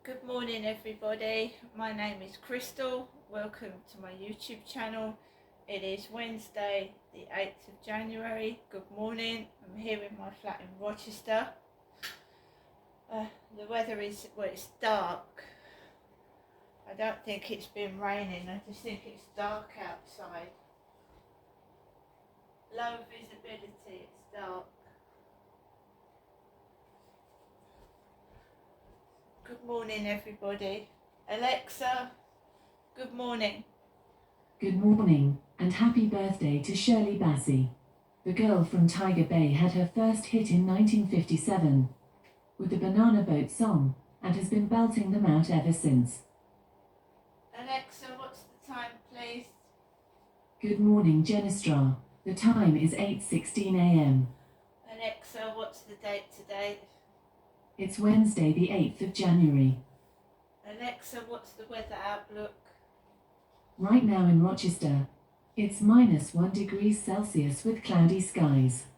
Good morning everybody, my name is Crystal. Welcome to my YouTube channel. It is Wednesday the 8th of January. Good morning. I'm here in my flat in Rochester. The weather is, well, it's dark. I don't think it's been raining, I just think it's dark outside. Low visibility, it's dark. Good morning everybody. Alexa, good morning. Good morning, and happy birthday to Shirley Bassey. The girl from Tiger Bay had her first hit in 1957 with the Banana Boat song, and has been belting them out ever since. Alexa, what's the time please? Good morning, Genestra. The time is 8:16 a.m. Alexa, what's the date today? It's Wednesday the 8th of January. Alexa, what's the weather outlook? Right now in Rochester, it's -1 degree Celsius with cloudy skies.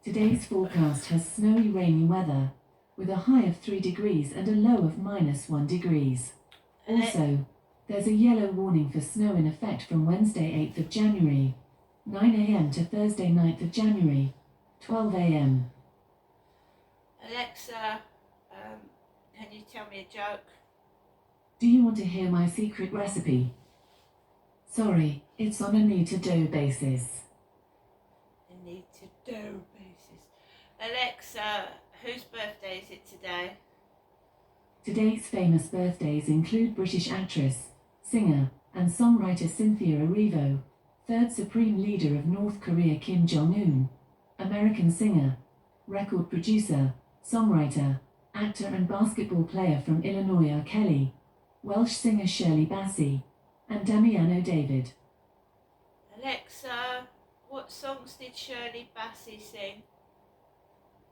Today's forecast has snowy, rainy weather, with a high of 3 degrees and a low of -1 degrees. Also, there's a yellow warning for snow in effect from Wednesday 8th of January, 9 a.m. to Thursday 9th of January, 12 a.m. Alexa, can you tell me a joke? Do you want to hear my secret recipe? Sorry, it's on a need-to-do basis. A need-to-do basis. Alexa, whose birthday is it today? Today's famous birthdays include British actress, singer, and songwriter Cynthia Erivo, third Supreme Leader of North Korea Kim Jong-un, American singer, record producer, songwriter, actor and basketball player from Illinois R. Kelly, Welsh singer Shirley Bassey, and Damiano David. Alexa, what songs did Shirley Bassey sing?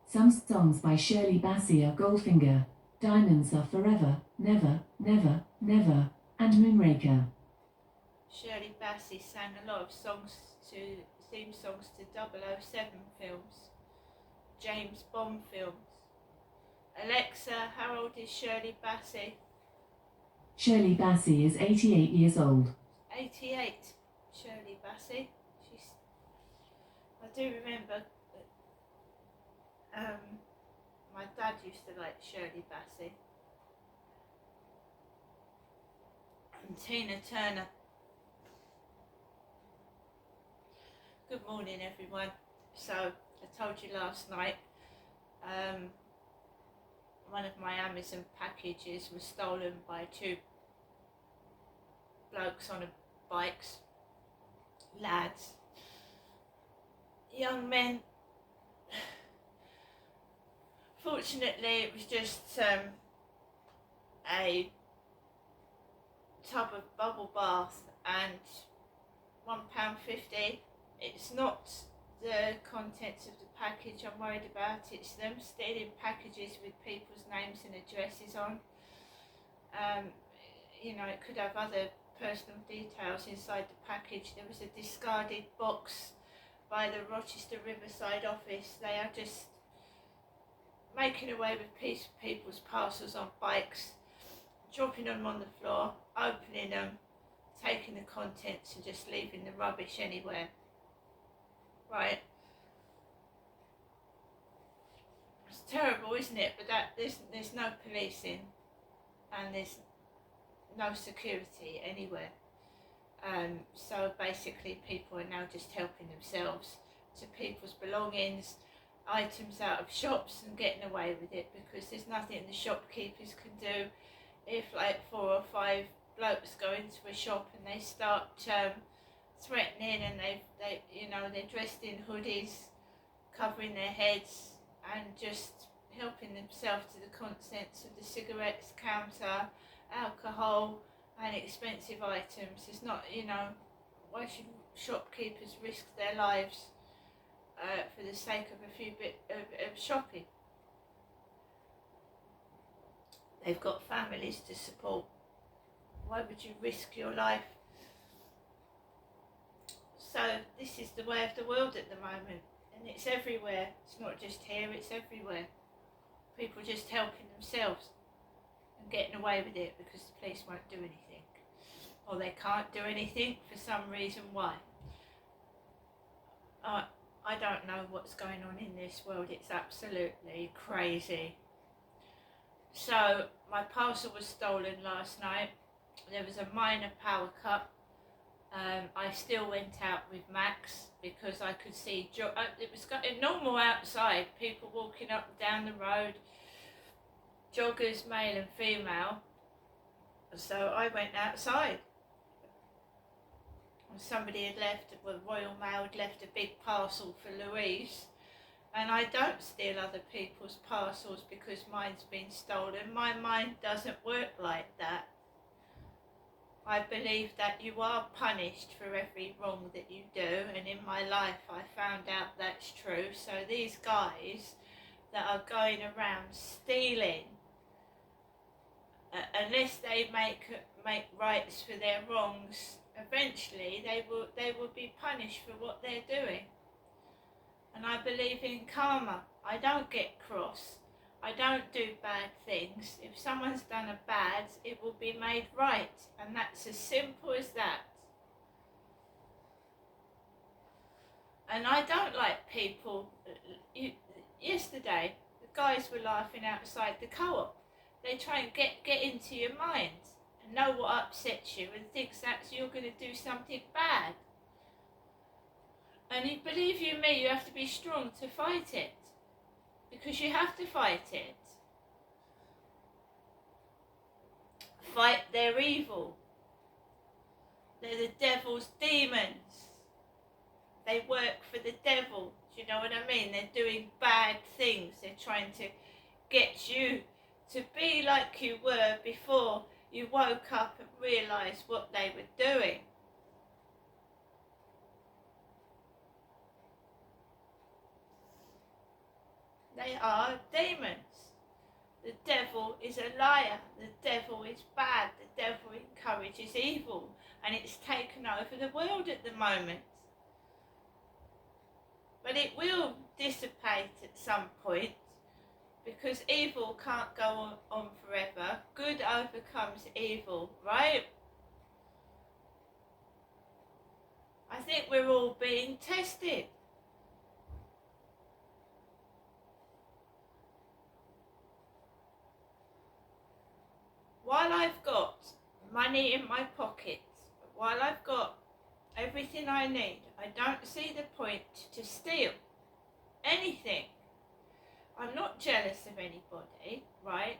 Some songs by Shirley Bassey are Goldfinger, Diamonds Are Forever, Never, Never, Never, and Moonraker. Shirley Bassey sang a lot of theme songs to 007 films, James Bond films. Alexa, how old is Shirley Bassey? Shirley Bassey is 88 years old. 88, Shirley Bassey. I do remember my dad used to like Shirley Bassey and Tina Turner. Good morning everyone. So I told you last night one of my Amazon packages was stolen by two blokes on bikes, lads, young men. Fortunately it was just a tub of bubble bath and £1.50. It's not the contents of the package I'm worried about, it's them stealing packages with people's names and addresses on. You know, it could have other personal details inside the package. There was a discarded box by the Rochester Riverside office. They are just making away with people's parcels on bikes, dropping them on the floor, opening them, taking the contents and just leaving the rubbish anywhere. Right. It's terrible, isn't it? But there's no policing and there's no security anywhere. So basically people are now just helping themselves to people's belongings, items out of shops, and getting away with it because there's nothing the shopkeepers can do. If like 4 or 5 blokes go into a shop and they start threatening, and they're dressed in hoodies covering their heads and just helping themselves to the contents of the cigarettes counter, alcohol and expensive items. It's not, why should shopkeepers risk their lives for the sake of a few bit of shopping? They've got families to support. Why would you risk your life? So this is the way of the world at the moment, and it's everywhere. It's not just here, it's everywhere. People just helping themselves. and getting away with it because the police won't do anything, or they can't do anything for some reason why. I don't know what's going on in this world. It's absolutely crazy. So my parcel was stolen last night. There was a minor power cut. I still went out with Max because I could see it was normal outside, people walking up and down the road, joggers, male and female. So I went outside. Somebody had left, well, Royal Mail had left a big parcel for Louise, and I don't steal other people's parcels because mine's been stolen. My mind doesn't work like that. I believe that you are punished for every wrong that you do, and in my life I found out that's true. So these guys that are going around stealing, unless they make rights for their wrongs, eventually they will be punished for what they're doing. And I believe in karma. I don't get cross. I don't do bad things. If someone's done a bad, it will be made right, and that's as simple as that. And I don't like people. Yesterday, the guys were laughing outside the co-op. They try and get into your mind and know what upsets you and thinks that you're going to do something bad. And believe you me, you have to be strong to fight it. Because you have to fight it. Fight their evil. They're the devil's demons. They work for the devil. Do you know what I mean? They're doing bad things. They're trying to get you to be like you were before you woke up and realised what they were doing. They are demons. The devil is a liar. The devil is bad. The devil encourages evil, and it's taken over the world at the moment. But it will dissipate at some point, because evil can't go on forever. Good overcomes evil, right? I think we're all being tested. While I've got money in my pocket, while I've got everything I need, I don't see the point to steal anything. I'm not jealous of anybody, right?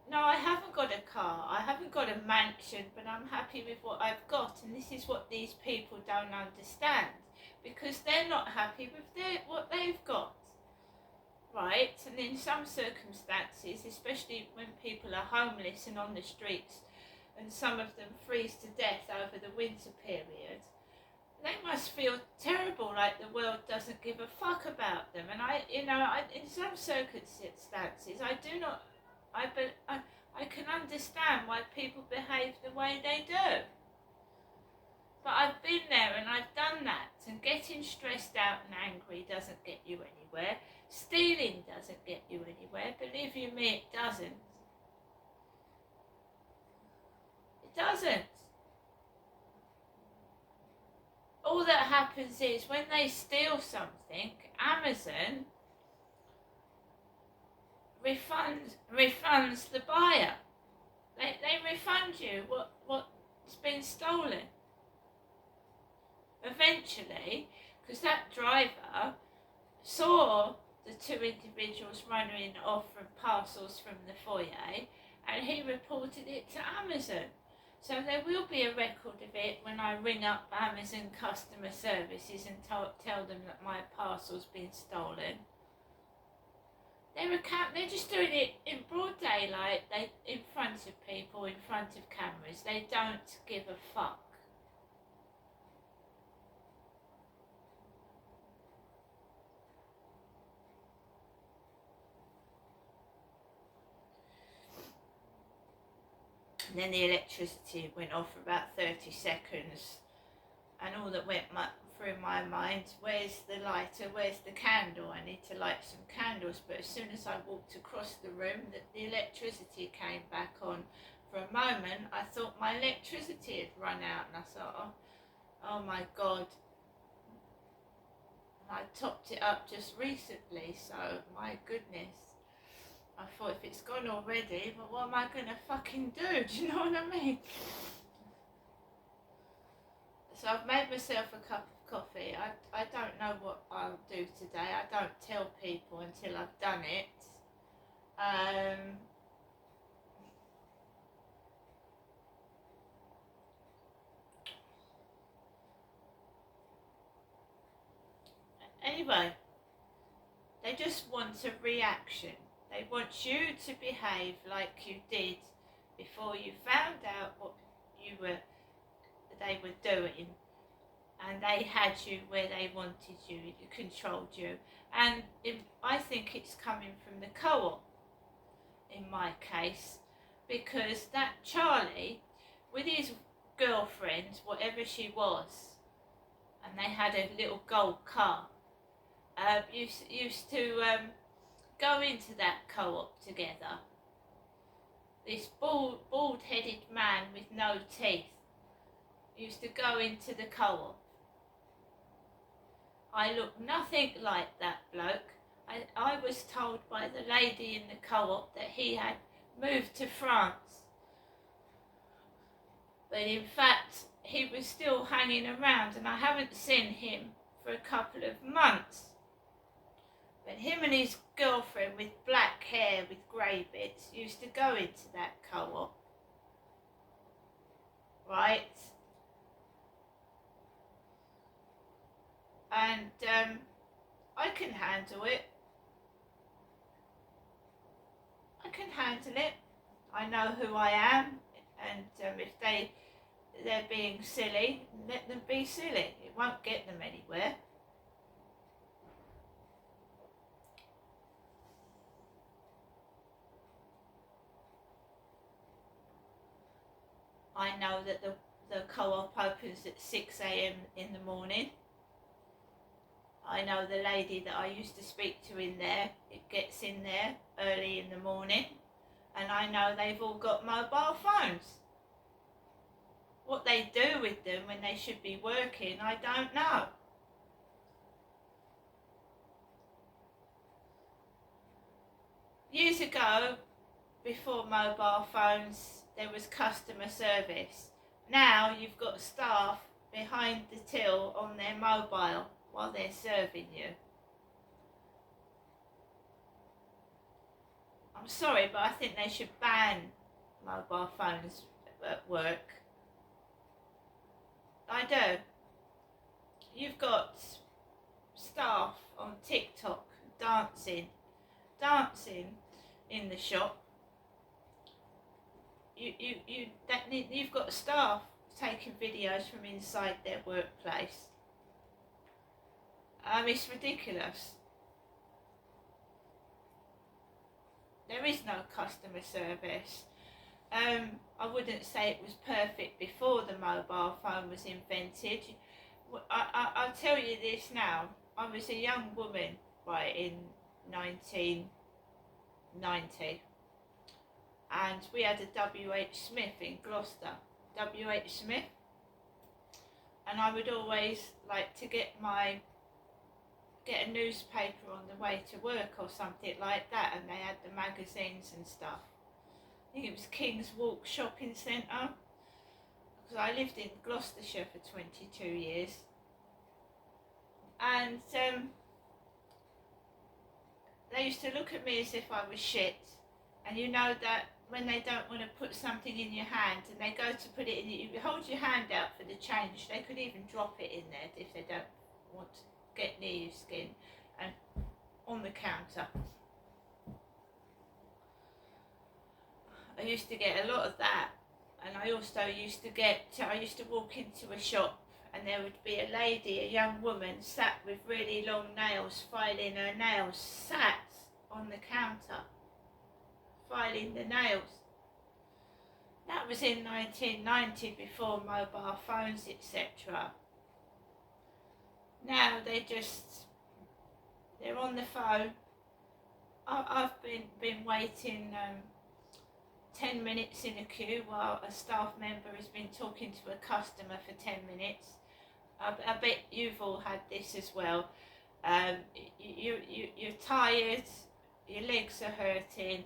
No, I haven't got a car, I haven't got a mansion, but I'm happy with what I've got, and this is what these people don't understand, because they're not happy with what they've got. Right, and in some circumstances, especially when people are homeless and on the streets, and some of them freeze to death over the winter period, they must feel terrible, like the world doesn't give a fuck about them. And in some circumstances, I can understand why people behave the way they do. But I've been there and I've done that, and getting stressed out and angry doesn't get you anywhere. Stealing doesn't get you anywhere. Believe you me, it doesn't. It doesn't. All that happens is when they steal something, Amazon refunds the buyer. They refund you what's been stolen. Eventually, because that driver saw the two individuals running off from parcels from the foyer, and he reported it to Amazon. So there will be a record of it when I ring up Amazon customer services and tell them that my parcel's been stolen. They're just doing it in broad daylight, in front of people, in front of cameras. They don't give a fuck. And then the electricity went off for about 30 seconds, and all that went through my mind, where's the lighter, where's the candle? I need to light some candles. But as soon as I walked across the room, the electricity came back on. For a moment, I thought my electricity had run out, and I thought, oh my God. And I topped it up just recently, so my goodness. I thought, if it's gone already, well, what am I going to fucking do? Do you know what I mean? So I've made myself a cup of coffee. I don't know what I'll do today. I don't tell people until I've done it. Anyway, they just want a reaction. They want you to behave like you did before you found out what they were doing, and they had you where they wanted you, controlled you. And I think it's coming from the co-op in my case, because that Charlie, with his girlfriend, whatever she was, and they had a little gold car, used to go into that co-op together. This bald-headed man with no teeth used to go into the co-op. I look nothing like that bloke. I was told by the lady in the co-op that he had moved to France. But in fact, he was still hanging around, and I haven't seen him for a couple of months. But him and his girlfriend with black hair with grey bits used to go into that co-op. Right? And I can handle it. I can handle it. I know who I am, and if they're being silly, let them be silly. It won't get them anywhere. I know that the co-op opens at 6 a.m. in the morning. I know the lady that I used to speak to in there, it gets in there early in the morning, and I know they've all got mobile phones. What they do with them when they should be working, I don't know. Years ago, before mobile phones, there was customer service. Now you've got staff behind the till on their mobile while they're serving you. I'm sorry, but I think they should ban mobile phones at work. I do. You've got staff on TikTok dancing in the shop. You've got staff taking videos from inside their workplace. It's ridiculous. There is no customer service. I wouldn't say it was perfect before the mobile phone was invented. I'll tell you this now. I was a young woman, right, in 1990. And we had a W.H. Smith in Gloucester. W.H. Smith. And I would always like to get a newspaper on the way to work or something like that, and they had the magazines and stuff. I think it was King's Walk Shopping Centre, because I lived in Gloucestershire for 22 years. And they used to look at me as if I was shit. And you know that when they don't want to put something in your hand and they go to put it in, you hold your hand out for the change. They could even drop it in there if they don't want to get near your skin, and on the counter. I used to get a lot of that, and I also used to walk into a shop, and there would be a lady, a young woman, sat with really long nails, filing her nails, sat on the counter, filing the nails. That was in 1990, before mobile phones, etc. Now they're on the phone. I've been waiting 10 minutes in a queue while a staff member has been talking to a customer for 10 minutes. I bet you've all had this as well. You're tired, your legs are hurting,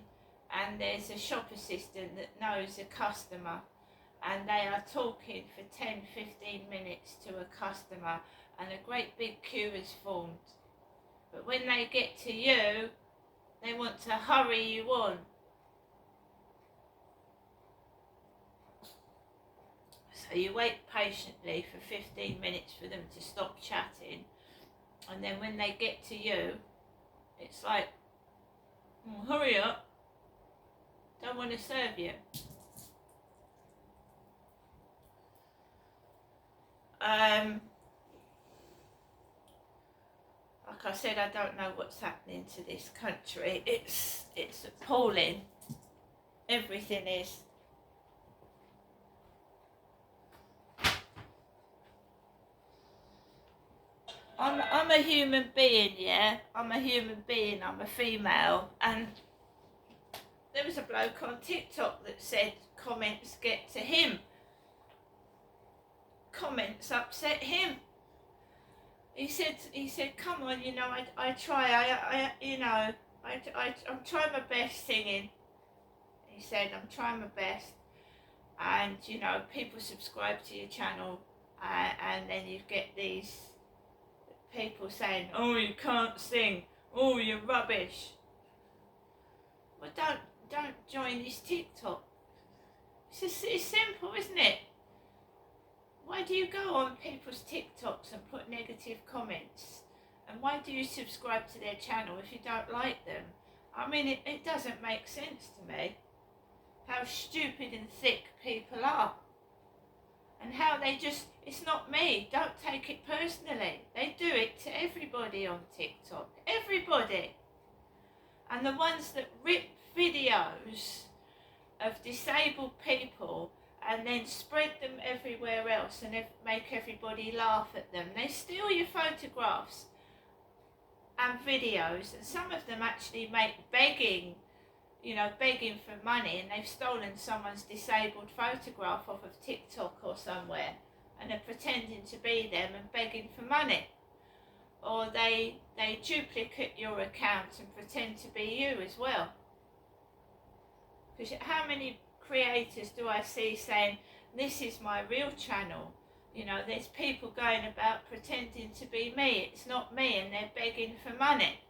and there's a shop assistant that knows a customer, and they are talking for 10-15 minutes to a customer, and a great big queue is formed. But when they get to you, they want to hurry you on. So you wait patiently for 15 minutes for them to stop chatting, and then when they get to you, it's like, hurry up, don't want to serve you. Like I said, I don't know what's happening to this country. It's appalling. Everything is. I'm a human being, yeah. I'm a human being. I'm a female, and there was a bloke on TikTok that said comments get to him. Comments upset him. He said, come on, you know, I try, I'm trying my best singing. He said, I'm trying my best, and you know, people subscribe to your channel, and then you get these people saying, oh, you can't sing, oh, you're rubbish. Well, don't join this TikTok. It's simple, isn't it? Why do you go on people's TikToks and put negative comments? And why do you subscribe to their channel if you don't like them? I mean, it doesn't make sense to me how stupid and thick people are. And how they just, it's not me, don't take it personally. They do it to everybody on TikTok. Everybody. And the ones that rip videos of disabled people and then spread them everywhere else and make everybody laugh at them. They steal your photographs and videos, and some of them actually make begging for money, and they've stolen someone's disabled photograph off of TikTok or somewhere, and are pretending to be them and begging for money. Or they duplicate your account and pretend to be you as well. Because how many creators do I see saying, this is my real channel? You know, there's people going about pretending to be me. It's not me, and they're begging for money.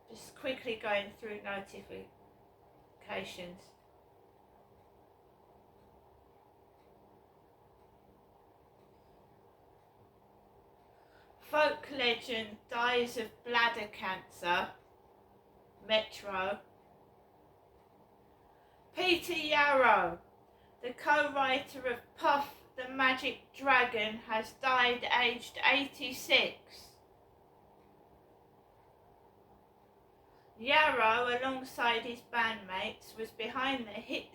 Just quickly going through notifications. Folk legend dies of bladder cancer. Metro. Peter Yarrow, the co-writer of Puff the Magic Dragon, has died aged 86. Yarrow, alongside his bandmates, was behind the hit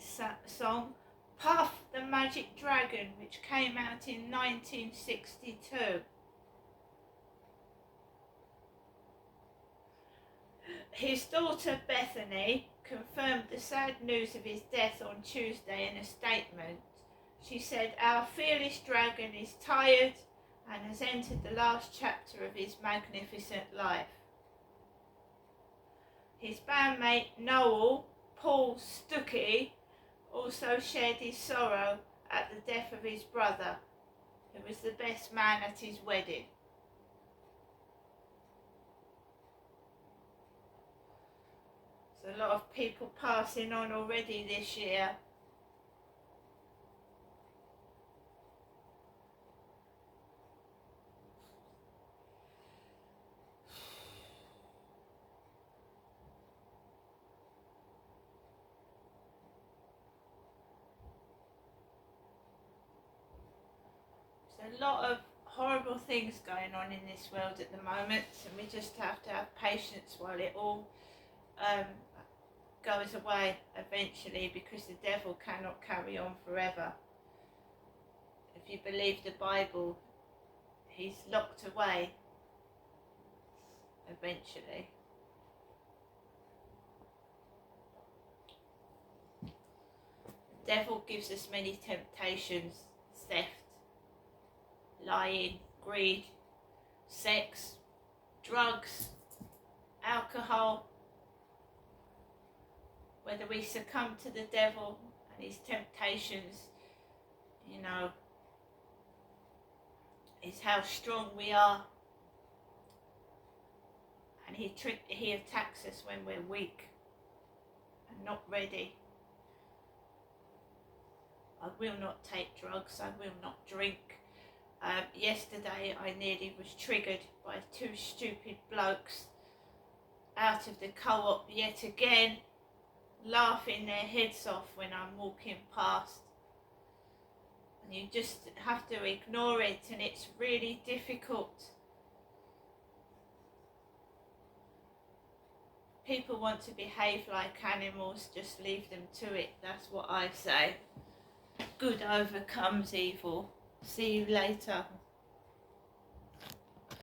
song Puff the Magic Dragon, which came out in 1962. His daughter Bethany confirmed the sad news of his death on Tuesday in a statement. She said, "Our fearless dragon is tired and has entered the last chapter of his magnificent life." His bandmate Noel Paul Stuckey also shared his sorrow at the death of his brother, who was the best man at his wedding. There's a lot of people passing on already this year. There's a lot of horrible things going on in this world at the moment, and we just have to have patience while it all goes away eventually, because the devil cannot carry on forever. If you believe the Bible, he's locked away eventually. The devil gives us many temptations: theft, lying, greed, sex, drugs, alcohol. Whether we succumb to the devil and his temptations, you know, is how strong we are. And he attacks us when we're weak and not ready. I will not take drugs, I will not drink. Yesterday I nearly was triggered by two stupid blokes out of the co-op yet again, laughing their heads off when I'm walking past. And you just have to ignore it, and it's really difficult. People want to behave like animals, just leave them to it. That's what I say. Good overcomes evil. See you later.